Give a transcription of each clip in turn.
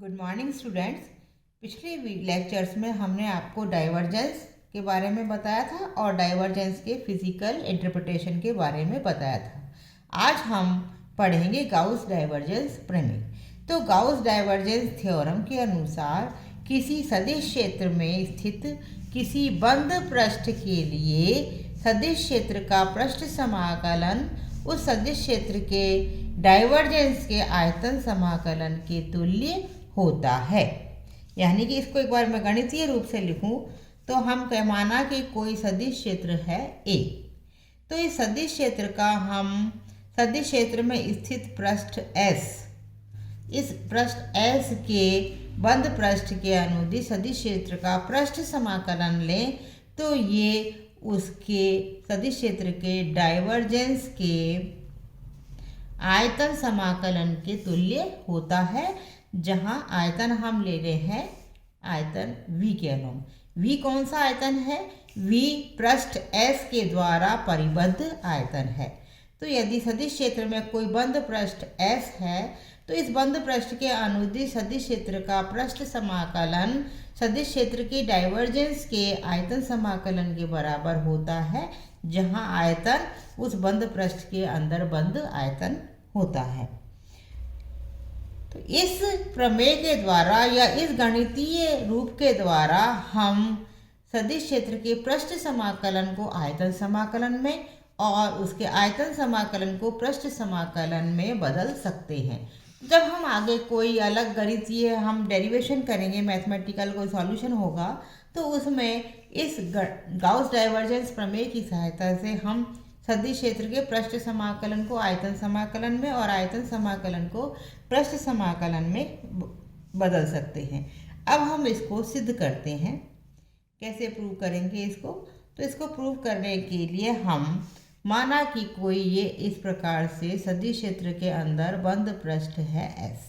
Good morning students. पिछले lectures में हमने आपको डाइवर्जेंस के बारे में बताया था और डाइवर्जेंस के फिजिकल इंटरप्रिटेशन के बारे में बताया था। आज हम पढ़ेंगे गाउस डाइवर्जेंस प्रमेय। तो गाउस डाइवर्जेंस थ्योरम के अनुसार किसी सदिश क्षेत्र में स्थित किसी बंद पृष्ठ के लिए सदिश क्षेत्र का पृष्ठ समाकलन उस सदिश क्षेत्र के डाइवर्जेंस के आयतन समाकलन के तुल्य होता है। यानी कि इसको एक बार मैं गणितीय रूप से लिखूं तो हम माना कि कोई सदिश क्षेत्र है ए। तो इस सदिश क्षेत्र का हम सदिश क्षेत्र में स्थित पृष्ठ S, इस पृष्ठ S के बंद पृष्ठ के अनुदिश सदिश क्षेत्र का पृष्ठ समाकलन लें तो ये उसके सदिश क्षेत्र के डाइवर्जेंस के आयतन समाकलन के तुल्य होता है, जहां आयतन हम ले रहे हैं आयतन V के अनुम। V कौन सा आयतन है? V पृष्ठ S के द्वारा परिबद्ध आयतन है। तो यदि सदिश क्षेत्र में कोई बंद पृष्ठ S है तो इस बंद पृष्ठ के अनुदिश सदिश क्षेत्र का पृष्ठ समाकलन सदिश क्षेत्र के डाइवर्जेंस के आयतन समाकलन के बराबर होता है, जहां आयतन उस बंद पृष्ठ के अंदर बंद आयतन होता है। तो इस प्रमेय के द्वारा या इस गणितीय रूप के द्वारा हम सदिश क्षेत्र के पृष्ठ समाकलन को आयतन समाकलन में और उसके आयतन समाकलन को पृष्ठ समाकलन में बदल सकते हैं। जब हम आगे कोई अलग गणितीय हम डेरिवेशन करेंगे, मैथमेटिकल कोई सॉल्यूशन होगा, तो उसमें इस गाउस डाइवर्जेंस प्रमेय की सहायता से हम सदिश क्षेत्र के पृष्ठ समाकलन को आयतन समाकलन में और आयतन समाकलन को पृष्ठ समाकलन में बदल सकते हैं। अब हम इसको सिद्ध करते हैं। कैसे प्रूव करेंगे इसको? तो इसको प्रूव करने के लिए हम माना कि कोई ये इस प्रकार से सदिश क्षेत्र के अंदर बंद पृष्ठ है S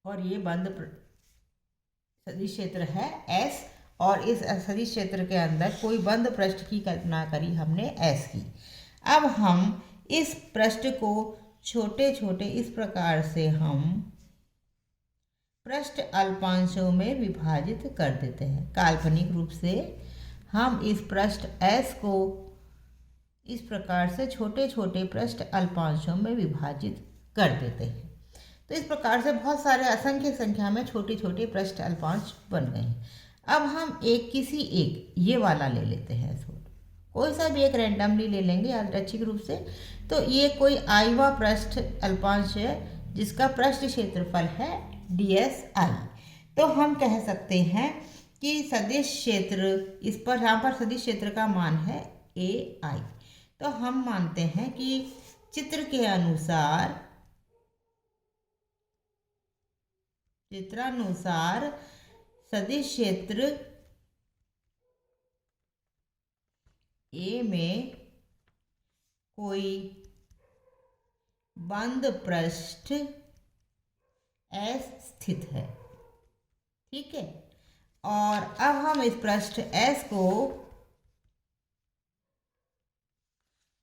और ये बंद सदिश क्षेत्र है S और इस सदिश क्षेत्र के अंदर कोई बंद पृष्ठ की कल्पना करी हमने S की। अब हम इस पृष्ठ को छोटे छोटे इस प्रकार से हम पृष्ठ अल्पांशों में विभाजित कर देते हैं। काल्पनिक रूप से हम इस पृष्ठ S को इस प्रकार से छोटे छोटे पृष्ठ अल्पांशों में विभाजित कर देते हैं। तो इस प्रकार से बहुत सारे असंख्य संख्या में छोटे छोटे पृष्ठ अल्पांश बन गए हैं। अब हम किसी एक ये वाला ले लेते हैं, कोई सा भी एक रैंडमली ले लेंगे यादृच्छिक रूप से। तो ये कोई आईवा पृष्ठ अल्पांश है जिसका पृष्ठ क्षेत्रफल है DSI। तो हम कह सकते हैं कि सदिश क्षेत्र इस पर यहाँ पर सदिश क्षेत्र का मान है AI। तो हम मानते हैं कि चित्रानुसार सदिश क्षेत्र A में कोई बंद पृष्ठ S स्थित है। ठीक है, और अब हम इस पृष्ठ S को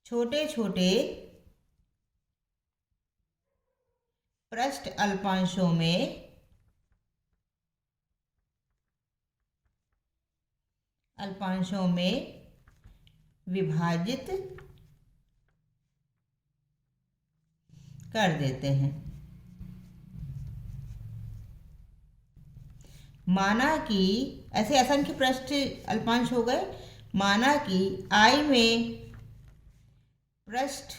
छोटे छोटे पृष्ठ अल्पांशों में विभाजित कर देते हैं। माना कि ऐसे असंख्य पृष्ठ अल्पांश हो गए। माना कि I में पृष्ठ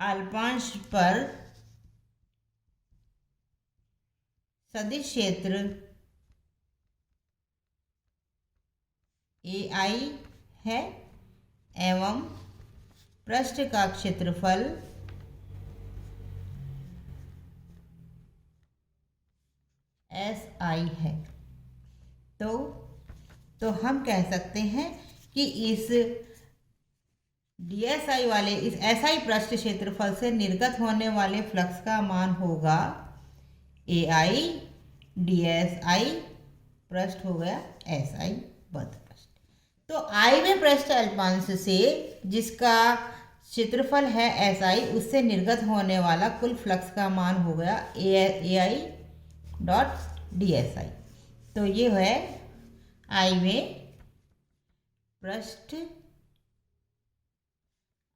अल्पांश पर सदिश क्षेत्र AI है एवं पृष्ठ का क्षेत्रफल SI है। तो हम कह सकते हैं कि इस DSI वाले इस SI पृष्ठ क्षेत्रफल से निर्गत होने वाले फ्लक्स का मान होगा AI DSI पृष्ठ हो गया SI बंद पृष्ठ। तो I में पृष्ठ अल्पांश से जिसका क्षेत्रफल है एस आई, उससे निर्गत होने वाला कुल फ्लक्स का मान हो गया A I dot D S I. तो ये है आई में पृष्ठ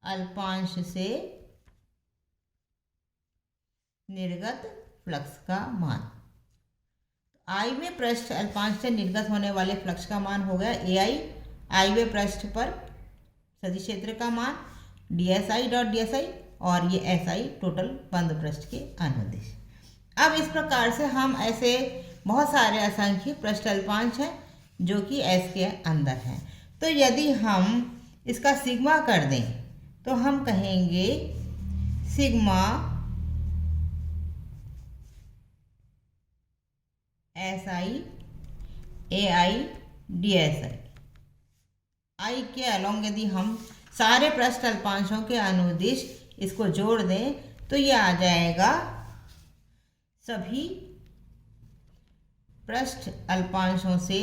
अल्पांश से निर्गत फ्लक्स का मान। आई में पृष्ठ अल्पांश से निर्गत होने वाले फ्लक्स का मान हो गया ए आई, आई वे पृष्ठ पर सदिश क्षेत्र का मान डी एस आई डॉट डी एस आई, और ये एस आई टोटल बंद पृष्ठ के अनुदिश। अब इस प्रकार से हम ऐसे बहुत सारे असंख्य पृष्ठ अल्पांश हैं जो कि एस के अंदर हैं। तो यदि हम इसका सिग्मा कर दें तो हम कहेंगे sigma S I A I D S I. I के अलोंग यदि हम सारे पृष्ठ अल्पांशों के अनुदिश इसको जोड़ दें तो ये आ जाएगा सभी पृष्ठ अल्पांशों से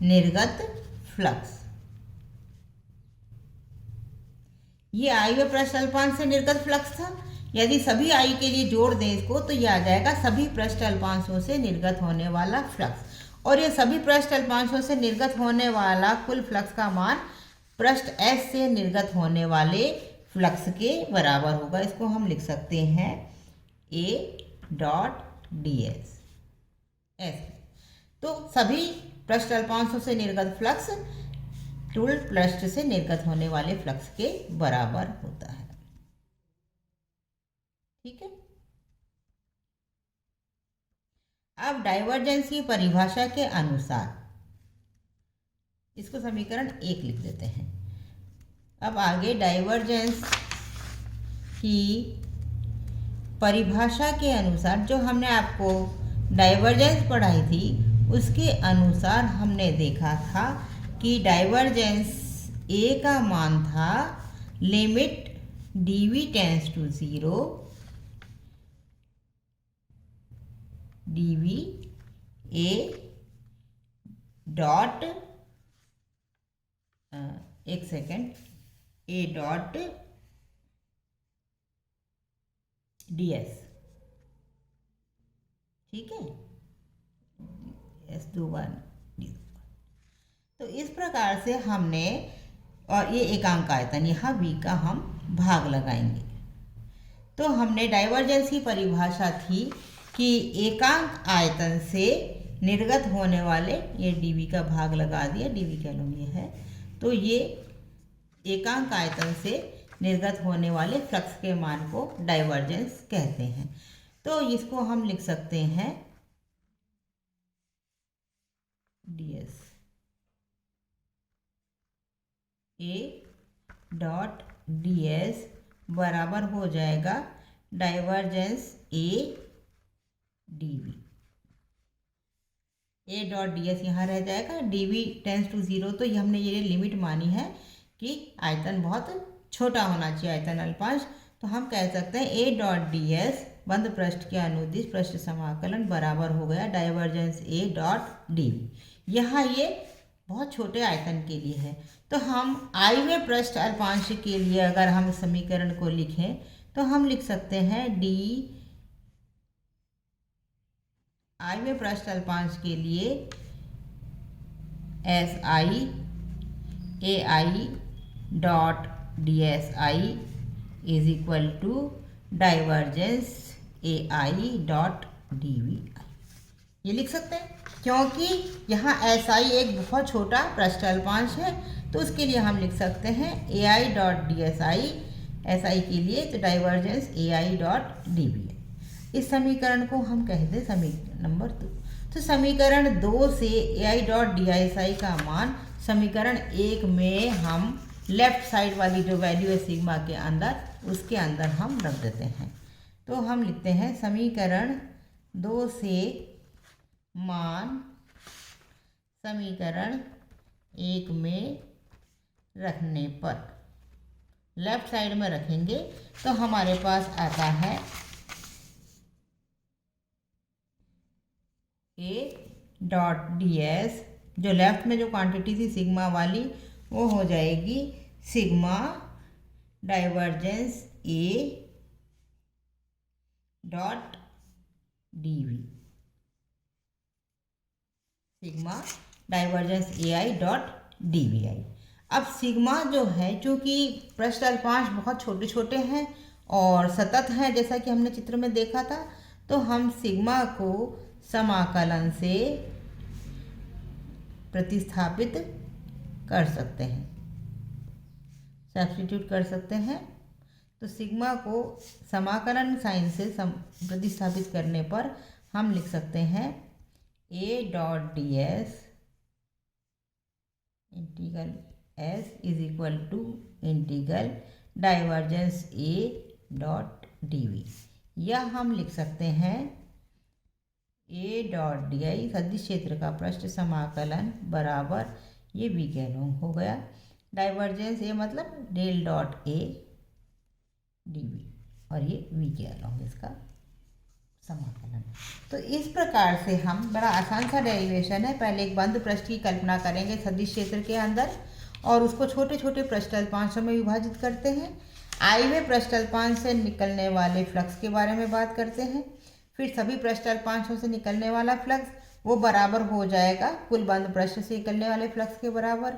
निर्गत फ्लक्स। ये आई वे पृष्ठ अल्पांश से निर्गत फ्लक्स था। यदि सभी आई के लिए जोड़ दें इसको तो यह आ जाएगा सभी पृष्ठ अल्पांशों से निर्गत होने वाला फ्लक्स, और ये सभी पृष्ठ अल्पांशों से निर्गत होने वाला कुल फ्लक्स का मान पृष्ठ एस से निर्गत होने वाले फ्लक्स के बराबर होगा। इसको हम लिख सकते हैं A dot D S S. तो सभी पृष्ठ अल्पांशों से निर्गत फ्लक्स कुल पृष्ठ से निर्गत होने वाले फ्लक्स के बराबर होता है। ठीक है। अब डाइवर्जेंस की परिभाषा के अनुसार इसको समीकरण 1 लिख देते हैं। अब आगे डाइवर्जेंस की परिभाषा के अनुसार जो हमने आपको डाइवर्जेंस पढ़ाई थी उसके अनुसार हमने देखा था कि डाइवर्जेंस ए का मान था limit D V tends to 0 D V A dot एक second A dot D S. ठीक है, एस दो वन डी। तो इस प्रकार से हमने, और ये एकांक आयतन यहाँ v का हम भाग लगाएंगे। तो हमने डाइवर्जेंस की परिभाषा थी कि एकांक आयतन से निर्गत होने वाले, ये dv का भाग लगा दिया, dv कह लो ये है, तो ये एकांक आयतन से निर्गत होने वाले फ्लक्स के मान को डाइवर्जेंस कहते हैं। तो इसको हम लिख सकते हैं ds ए डॉट ds बराबर हो जाएगा डाइवर्जेंस ए dv। ए डॉट डी एस यहाँ रह जाएगा, डी वी टेंस टू 0, तो ये हमने ये लिमिट मानी है कि आयतन बहुत छोटा होना चाहिए, आयतन अल्पांश। तो हम कह सकते हैं ए डॉट डी एस बंद पृष्ठ के अनुदिश पृष्ठ समाकलन बराबर हो गया divergence A dot D V. यहाँ ये बहुत छोटे आयतन के लिए है। तो हम आई वे पृष्ठ अल्पांश के लिए अगर हम इस समीकरण को लिखें तो हम लिख सकते हैं डी आई वे पृष्ठ अल्पांश के लिए S I A I dot D S I is equal to divergence A I dot D V I. ये लिख सकते हैं क्योंकि यहाँ एस आई एक बहुत छोटा पृष्ठ अल्पांश है, तो उसके लिए हम लिख सकते हैं A I dot D S I, S I के लिए तो divergence A I dot D V. इस समीकरण को हम कहते हैं समीकरण नंबर 2। तो समीकरण 2 से A I dot D S I का मान समीकरण 1 में हम लेफ्ट साइड वाली जो वैल्यू है सिग्मा के अंदर, उसके अंदर हम रख देते हैं। तो हम लिखते हैं समीकरण 2 से मान समीकरण 1 में रखने पर लेफ्ट साइड में रखेंगे तो हमारे पास आता है ए डॉट डी एस, जो लेफ्ट में जो क्वांटिटी थी सिग्मा वाली वो हो जाएगी sigma divergence A dot D V, sigma divergence A I dot D V I. अब सिग्मा जो है, चूँकि पृष्ठ अल्पांश बहुत छोटे छोटे हैं और सतत हैं जैसा कि हमने चित्र में देखा था, तो हम सिग्मा को समाकलन से प्रतिस्थापित कर सकते हैं, सब्स्टिट्यूट कर सकते हैं। तो सिग्मा को समाकलन साइन से प्रतिस्थापित करने पर हम लिख सकते हैं A dot D S integral S is equal to integral divergence A dot D V, या हम लिख सकते हैं ए डॉट डी आई सदिश क्षेत्र का पृष्ठ समाकलन बराबर ये वी के अलोंग हो गया, डाइवर्जेंस ए मतलब del dot A D V, और ये वी के अलोंग इसका समाकलन। तो इस प्रकार से हम, बड़ा आसान सा डेरिवेशन है, पहले एक बंद पृष्ठ की कल्पना करेंगे सदिश क्षेत्र के अंदर और उसको छोटे छोटे पृष्ठ अल्पांशों में विभाजित करते हैं। आईवें पृष्ठ अल्पांश से निकलने वाले फ्लक्स के बारे में बात करते हैं, फिर सभी पृष्ठ अल्पांशों से निकलने वाला फ्लक्स वो बराबर हो जाएगा कुल बंद पृष्ठ से निकलने वाले फ्लक्स के बराबर।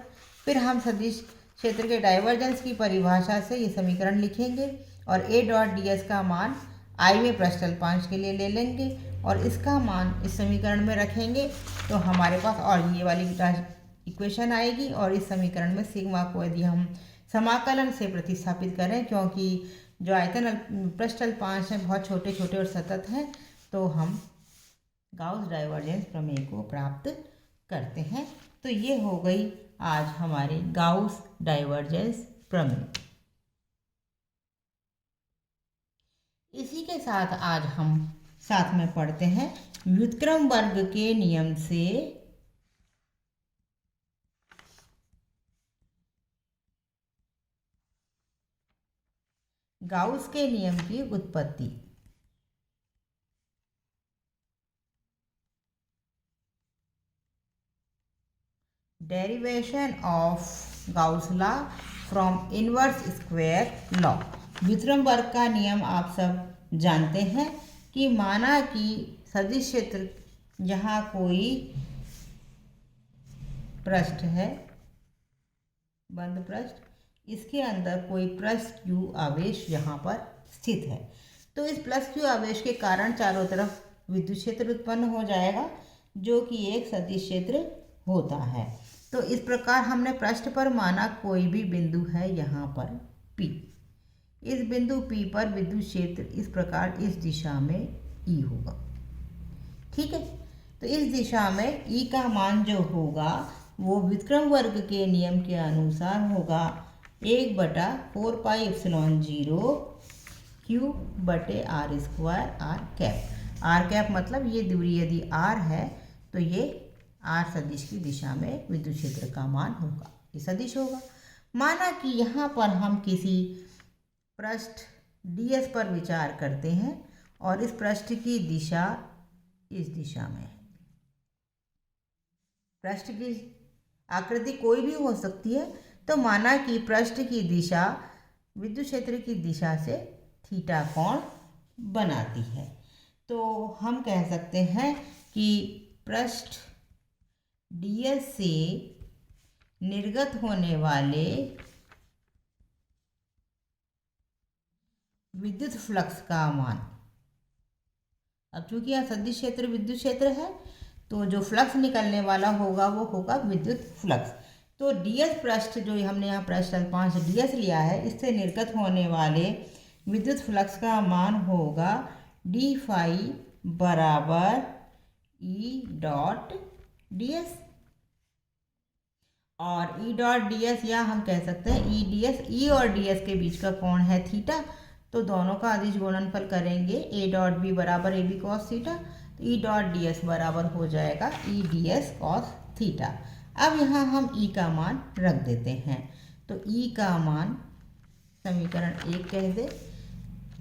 फिर हम सदिश क्षेत्र के डाइवर्जेंस की परिभाषा से ये समीकरण लिखेंगे और ए डॉट डी एस का मान आईवें पृष्ठ अल्पांश के लिए ले लेंगे और इसका मान इस समीकरण में रखेंगे, तो हमारे पास और ये वाली इक्वेशन आएगी। और इस समीकरण में सिग्मा को यदि हम समाकलन से प्रतिस्थापित करें, क्योंकि जो आयतन पृष्ठ अल्पांश हैं बहुत छोटे छोटे और सतत हैं, तो हम गाउस डाइवर्जेंस प्रमेय को प्राप्त करते हैं। तो ये हो गई आज हमारी गाउस डाइवर्जेंस प्रमेय। इसी के साथ आज हम साथ में पढ़ते हैं व्युत्क्रम वर्ग के नियम से गाउस के नियम की उत्पत्ति। Derivation of Gauss law from inverse square law. व्युत्क्रम वर्ग का नियम आप सब जानते हैं कि माना कि सदिश क्षेत्र जहाँ कोई पृष्ठ है, बंद पृष्ठ, इसके अंदर कोई प्लस क्यू आवेश यहाँ पर स्थित है, तो इस प्लस क्यू आवेश के कारण चारों तरफ विद्युत क्षेत्र उत्पन्न हो जाएगा जो कि एक सदिश क्षेत्र होता है। तो इस प्रकार हमने पृष्ठ पर माना कोई भी बिंदु है यहाँ पर P, इस बिंदु P पर विद्युत क्षेत्र इस प्रकार इस दिशा में E होगा, ठीक है। तो इस दिशा में E का मान जो होगा वो व्युत्क्रम वर्ग के नियम के अनुसार होगा 1/4 पाई एप्सिलॉन 0 Q बटे R square R cap. R cap मतलब ये दूरी यदि r है तो ये r सदिश की दिशा में विद्युत क्षेत्र का मान होगा, ये सदिश होगा। माना कि यहाँ पर हम किसी पृष्ठ ds पर विचार करते हैं और इस पृष्ठ की दिशा इस दिशा में है। पृष्ठ की आकृति कोई भी हो सकती है, तो माना कि पृष्ठ की दिशा विद्युत क्षेत्र की दिशा से थीटा कोण बनाती है, तो हम कह सकते हैं कि पृष्ठ ds से निर्गत होने वाले विद्युत फ्लक्स का मान, अब चूंकि यह सदिश क्षेत्र विद्युत क्षेत्र है तो जो फ्लक्स निकलने वाला होगा वो होगा विद्युत फ्लक्स। तो ds पृष्ठ जो हमने यहाँ पृष्ठ अल्पांश ds लिया है, इससे निर्गत होने वाले विद्युत फ्लक्स का मान होगा d फाई बराबर E डॉट ds, और E डॉट ds या हम कह सकते हैं E ds, E और ds के बीच का कोण है थीटा, तो दोनों का अदिश गुणनफल करेंगे a डॉट b बराबर ए बी कॉस थीटा, तो E डॉट ds बराबर हो जाएगा E ds कॉस थीटा। अब यहाँ हम E का मान रख देते हैं, तो E का मान समीकरण 1 कह दे,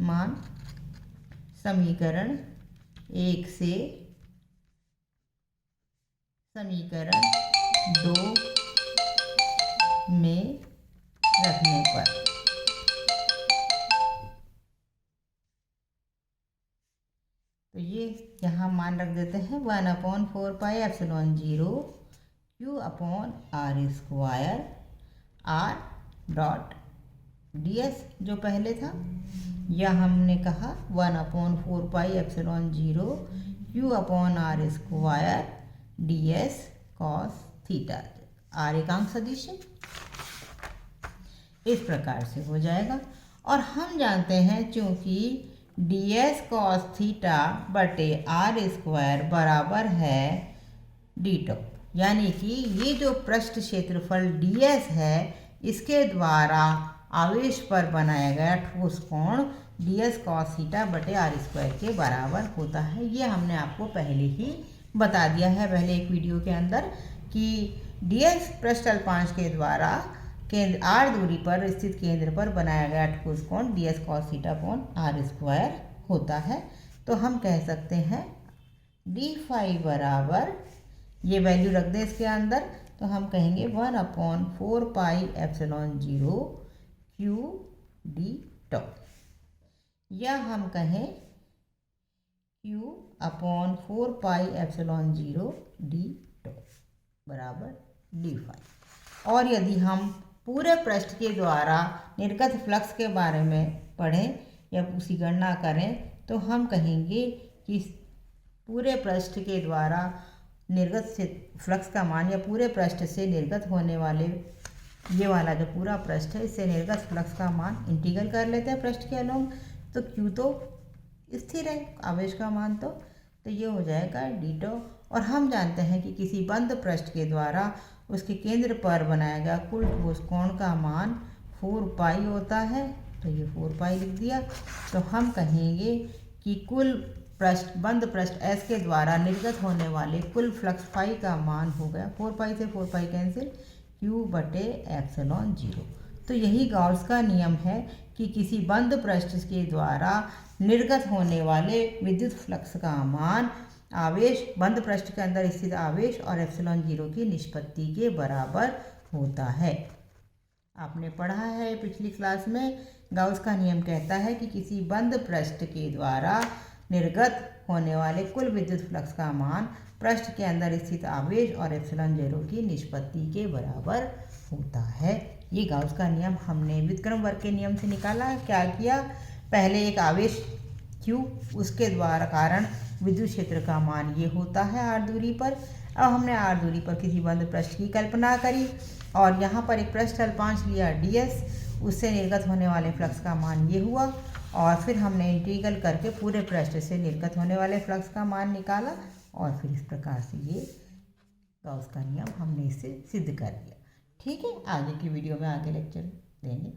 मान समीकरण 1 से समीकरण 2 में रखने पर। तो ये यहाँ मान रख देते हैं 1/4πε0 Q/r² r डॉट ds जो पहले था, या हमने कहा 1/4πε0 Q/r² ds cos theta, r एकांक सदिश इस प्रकार से हो जाएगा। और हम जानते हैं चूंकि ds cos थीटा बटे r² बराबर है d, यानी कि ये जो पृष्ठ क्षेत्रफल ds है इसके द्वारा आवेश पर बनाया गया ठोस कोण ds cos थीटा बटे r² के बराबर होता है। ये हमने आपको पहले ही बता दिया है पहले एक वीडियो के अंदर कि ds पृष्ठ अल्पांश के द्वारा केंद्र r दूरी पर स्थित केंद्र पर बनाया गया ठोस कोण ds cos theta upon r² होता है। तो हम कह सकते हैं d फाई बराबर, ये वैल्यू रख दें इसके अंदर, तो हम कहेंगे 1/4πε0 q d टॉ, या हम कहें q/4πε0 d टॉ बराबर d फाई। और यदि हम पूरे पृष्ठ के द्वारा निर्गत फ्लक्स के बारे में पढ़ें या उसकी गणना करें तो हम कहेंगे कि पूरे पृष्ठ के द्वारा निर्गत से फ्लक्स का मान, या पूरे पृष्ठ से निर्गत होने वाले ये वाला जो पूरा पृष्ठ है इससे निर्गत फ्लक्स का मान इंटीग्रल कर लेते हैं पृष्ठ के अलोंग, तो Q तो स्थिर है आवेश का मान, तो ये हो जाएगा d टॉ। और हम जानते हैं कि किसी बंद पृष्ठ के द्वारा उसके केंद्र पर बनाया गया कुल ठोस कोण का मान 4π होता है, तो ये 4π लिख दिया। तो हम कहेंगे कि कुल पृष्ठ बंद पृष्ठ S के द्वारा निर्गत होने वाले कुल फ्लक्स फाई का मान हो गया 4π से 4π कैंसिल Q/ε0। तो यही गाउस का नियम है कि किसी बंद पृष्ठ के द्वारा निर्गत होने वाले विद्युत फ्लक्स का मान आवेश बंद पृष्ठ के अंदर स्थित आवेश और ε0 की निष्पत्ति के बराबर होता है। आपने पढ़ा है पिछली क्लास में, गाउस का नियम कहता है कि किसी बंद पृष्ठ के द्वारा निर्गत होने वाले कुल विद्युत फ्लक्स का मान पृष्ठ के अंदर स्थित आवेश और ε0 की निष्पत्ति के बराबर होता है। ये गाउस का नियम हमने व्युत्क्रम वर्ग के नियम से निकाला। क्या किया, पहले एक आवेश Q, उसके द्वारा कारण विद्युत क्षेत्र का मान ये होता है r दूरी पर। अब हमने r दूरी पर किसी बंद पृष्ठ की कल्पना करी और यहाँ पर एक पृष्ठ अल्पांश लिया ds, उससे निर्गत होने वाले फ्लक्स का मान ये हुआ, और फिर हमने इंटीग्रल करके पूरे पृष्ठ से निर्गत होने वाले फ्लक्स का मान निकाला, और फिर इस प्रकार से ये गाउस का नियम हमने इसे सिद्ध कर दिया। ठीक है, आगे की वीडियो में आगे लेक्चर देंगे।